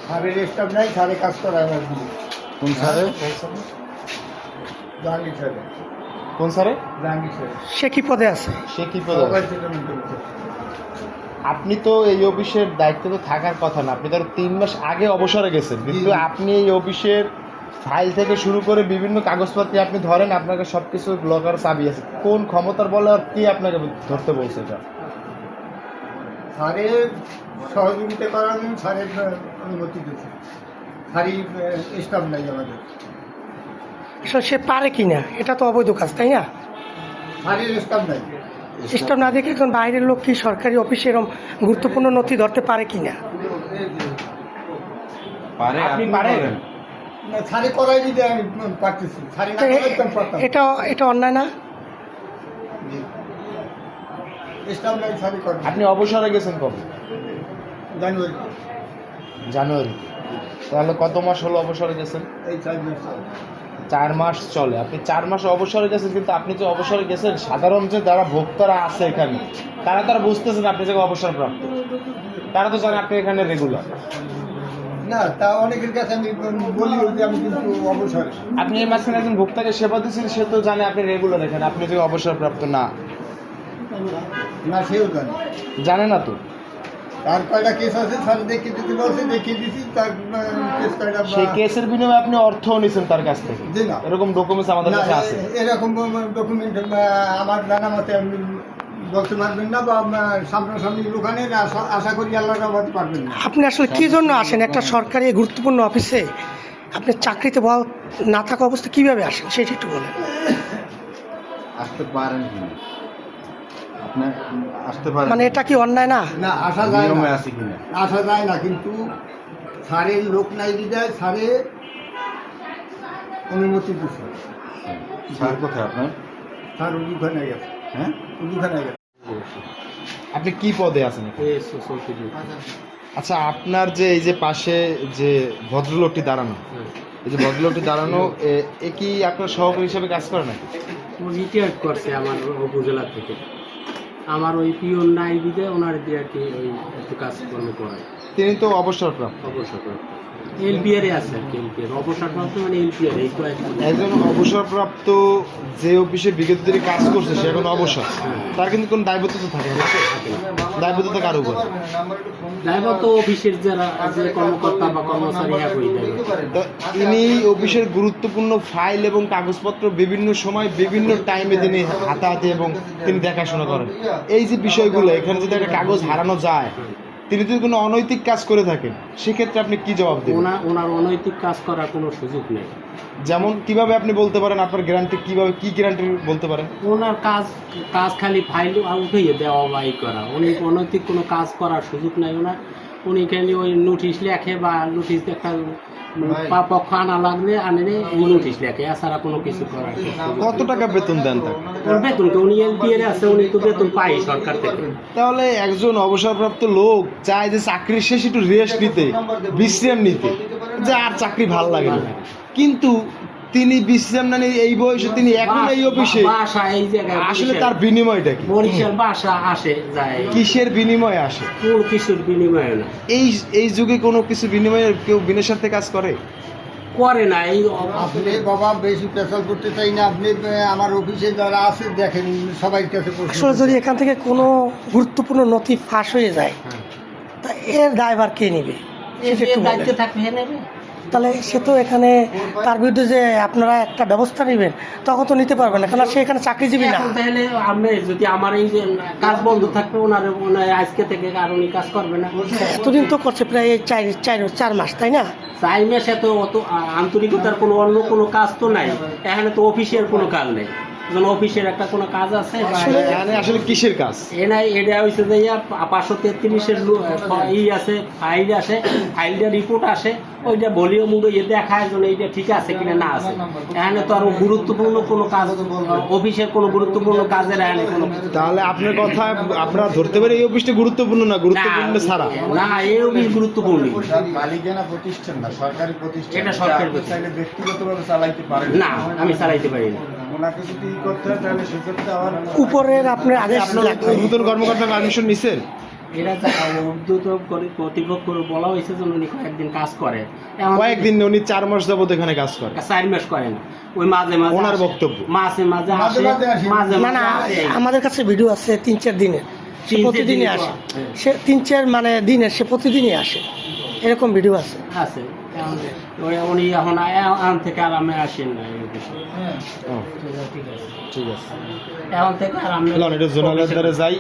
স্যারের স্টাফ নাই, স্যারে কাজ করায় আমার দিয়ে। কোন স্যারে? জাহাঙ্গীর স্যারে, কোন স্যারে? জাহাঙ্গীর স্যারে সে কি পদে আছে? সে কি পদে? সবাই সেটেলমেন্ট করেছে। আপনি তো এই অফিসের দায়িত্বে তো থাকার কথা না, আপনি তো 3 মাস আগে অবসরে গেছেন, কিন্তু আপনি এই অফিসের ফাইল থেকে শুরু করে বিভিন্ন কাগজপত্র আপনি ধরেন, আপনাকে সব কিছু লকার চাবি আছে। কোন ক্ষমতার বলে আর কি আপনাকে ধরতে বলছে এটা? স্যারের সহযোগিতা করার জন্য স্যারের অনুমতি দিয়েছে। স্যারই স্টাফ নাই আমাদের। আসলে সে পারে কিনা, এটা তো অবৈধ কাজ, তাই না? স্যারের স্টাফ নাই। স্টাফ না দেখে একজন বাইরের লোক কি সরকারি অফিসে এরকম গুরুত্বপূর্ণ নথি ধরতে পারে কিনা? পারে, আপনি পারেন? না, স্যারে করাই দিতে আমি পারতেছি, স্যারে না করাই তো আমি পারতাম। এটা অন্যায় না? স্টাফ নাই, স্যারে করে। আপনি অবসরে গেছেন কবে? জানুয়ারি, জানুয়ারি। তাহলে কত মাস হলো অবসরে গেছেন? এই 4 মাস। 4 মাস চলে। আপনি 4 মাস অবসরে গেছেন, কিন্তু আপনি যে অবসরে গেছেন, সাধারণ যে যারা ভোক্তারা আছে এখানে, তারা বুঝতেছেন আপনি যে অবসরপ্রাপ্ত। তারা তো জানে আপনি এখানে রেগুলার। না, তা অনেকের কাছে আমি বলি যে আমি কিন্তু অবসরে। আপনি এই মাঝখানে একজন ভোক্তাকে সেবা দিচ্ছেন, সে তো জানে আপনি রেগুলার এখানে, আপনি যে অবসরপ্রাপ্ত না। না, সেও জানে। জানে না তো। তার কয়টা কেস আছে, স্যার দেখিয়ে দিতে বলছে, দেখিয়ে দিছি। তার কেস কয়টা সেই কেসের বিনিময়ে আপনি অর্থ নিছেন তার কাছ থেকে? জি না। এরকম ডকুমেন্টস আমাদের না, কাছে আছে। এরকম ডকুমেন্ট আমার জানা মতে আপনি বলতে পারবেন না, বা সামনাসামনি ওখানে আশা করি আল্লাহর রহমতে পারবেন না। আপনি আসলে কী জন্য আসেন একটা সরকারি গুরুত্বপূর্ণ অফিসে? আপনি চাকরিতে না থাকা অবস্থা কীভাবে আসেন সেটা একটু বলেন। আসতে পারেন কিনা, আপনার আসতে পারেন মানে এটা কি অন্যায় না? না, আসা যায় নিয়মে না, আছে কিনা? আসা যায় না, কিন্তু স্যারের লোক নাই দিদায় স্যারে অনুমতি দিচ্ছে। স্যার কোথায় আপনার? স্যার ওখানে গেছে, হ্যাঁ, ওখানে গেছে। আপনি কি পদে আছেন? আচ্ছা, আপনার যে এই যে পাশে যে ভদ্রলোকটি দাঁড়ানো, এই যে ভদ্রলোকটি দাঁড়ানো, এ কি আপনার সহকারী হিসেবে কাজ করে নাকি? রিটায়ার করছে আমার উপজেলা থেকে। আমার ওই পিওন নাই দিতে ওনার দিয়ে আর কি ওই একটু কাজকর্ম করায়। তিনি তো অবসরপ্রাপ্ত। অবসরপ্রাপ্ত এলপিআরে আছে আর কি। এলপিআর অবসরপ্রাপ্ত মানে এলপিআর এই কয়েকটা। একজন অবসরপ্রাপ্ত যে অফিসে বিগত দিনে কাজ করছে, সে এখন অবসর, তার কিন্তু কোনো দায়বদ্ধ তো থাকে না। দায়বদ্ধতা কার উপর? দায়বদ্ধ অফিসের যারা যে কর্মকর্তা বা কর্মচারী একই দায়বদ্ধ। তো ইনি অফিসের গুরুত্বপূর্ণ ফাইল এবং কাগজপত্র বিভিন্ন সময় বিভিন্ন টাইমে তিনি হাতাহাতি এবং তিনি দেখাশোনা করেন। এই যে বিষয়গুলো, এখানে যদি একটা কাগজ হারানো যায়, তিনি যদি কোনো অনৈতিক কাজ করে থাকেন, সেক্ষেত্রে আপনি কি জবাব দেবেন? ওনার অনৈতিক কাজ করার কোনো সুযোগ নেই। যেমন কিভাবে আপনি বলতে পারেন আপনার গ্যারান্টি, কিভাবে কি গ্যারান্টি বলতে পারেন? ওনার কাজ খালি ফাইল উঠিয়ে দেওয়া বা ই করা। উনি অনৈতিক কোনো কাজ করার সুযোগ নাই ওনার। উনি খালি ওই নোটিশ লেখে বা নোটিশ একটা পক্ষ আনা লাগলে আনে এই নোটিশ লেখে, এছাড়া কোনো কিছু করার কত টাকা বেতন দেন তাকে? ওর বেতন উনি এলপিআর আছে, উনি তো বেতন পাই সরকার থেকে। তাহলে একজন অবসরপ্রাপ্ত লোক চায় যে চাকরির শেষে একটু রেস্ট নিতে, বিশ্রাম নিতে, যে আর চাকরি ভাল লাগে না, কিন্তু তিনি বিশ্রাম না নিয়ে এই বয়সে তিনি এখন এই অফিসে, বাসা এই জায়গায় আসলে তার বিনিময়টা কি? বরিশাল বাসা আসে যায়, কিসের বিনিময়ে আসে? কোন কিছুর বিনিময়ে না। এই যুগে কোনো কিছু বিনিময়ে কেউ বিনা স্বার্থে কাজ করে না। এই আপনি বাবা বেশি পেশাল করতে চাই না। আপনি আমার অফিসে যারা আছে দেখেন, সবাই কাছে আসলে যদি এখান থেকে কোনো গুরুত্বপূর্ণ নথি ফাঁস হয়ে যায়, তা এর দায়ভার কে নেবে? সেটা একটু বলেন। দায়িত্বে থাকবে নেবে। তাহলে সে তো এখানে তার বিরুদ্ধে যে আপনারা একটা ব্যবস্থা নেবেন, তখন তো নিতে পারবেন না, কারণ সে এখানে চাকরিজীবী না। এখন তাহলে আপনি যদি আমার এই যে কাজ বন্ধ থাকবে, ওনার আজকে থেকে আর উনি কাজ করবে না। এতদিন তো করছে প্রায় 4 মাস, তাই না? 4 মাসে তো অত আন্তরিকতার কোনো অন্য কোনো কাজ তো নাই। এখানে তো অফিসের কোনো কাজ নেই। যেন অফিসের একটা কোনো কাজ আছে এখানে আসলে কিসের কাজ? এটা হয়েছে যে 533-এর ই আছে, ফাইল আছে, ফাইলটা রিপোর্ট আসে, ওইটা ভলিউম উড়ে দেখায় যেন এইটা ঠিক আছে কিনা না আছে। এখানে তো আরো গুরুত্বপূর্ণ কোনো কাজ, অফিসের কোনো গুরুত্বপূর্ণ কাজের এখানে কোনো। তাহলে আপনার কথা আপনারা ধরতে পারে এই অফিসটা গুরুত্বপূর্ণ না, গুরুত্বপূর্ণ ছাড়া না, এই অফিস গুরুত্বপূর্ণ মালিকানা প্রতিষ্ঠান না, সরকারি প্রতিষ্ঠান। এটা সরকারি আপনি চাইলে ব্যক্তিগতভাবে চালাইতে পারেন না, আমি চালাইতে পারি না। ওনাকে যদি করতে হয় তাহলে সেক্ষেত্রে আমার উপরের আপনার আদেশ আপনার লাগবে। নতুন কর্মকর্তা পারমিশন নিছেন? এরা উর্দু তো কর্তৃপক্ষ বলা হয়েছে যেন উনি কয়েকদিন কাজ করে, কয়েকদিন উনি 4 মাস যাবত এখানে কাজ করে। 4 মাস করে না, ওই মাঝে মাঝে ওনার আসে, বক্তব্য। মাঝে মাঝে আসে, মাঝে আসে। মাঝে না না, মাঝে আসে। আমাদের কাছে ভিডিও আছে 3-4 দিনের, সে 3-4 প্রতিদিনই দিনের আসে, হ্যাঁ। সে 3-4 মানে দিনের, সে প্রতিদিনই আসে, এরকম ভিডিও আছে। আছে উনি এখন এখন থেকে আরামে আসেন না এই অফিসে। ও, ঠিক আছে, ঠিক আছে। এখন থেকে আরামে এটা জোনালের দ্বারা যাই।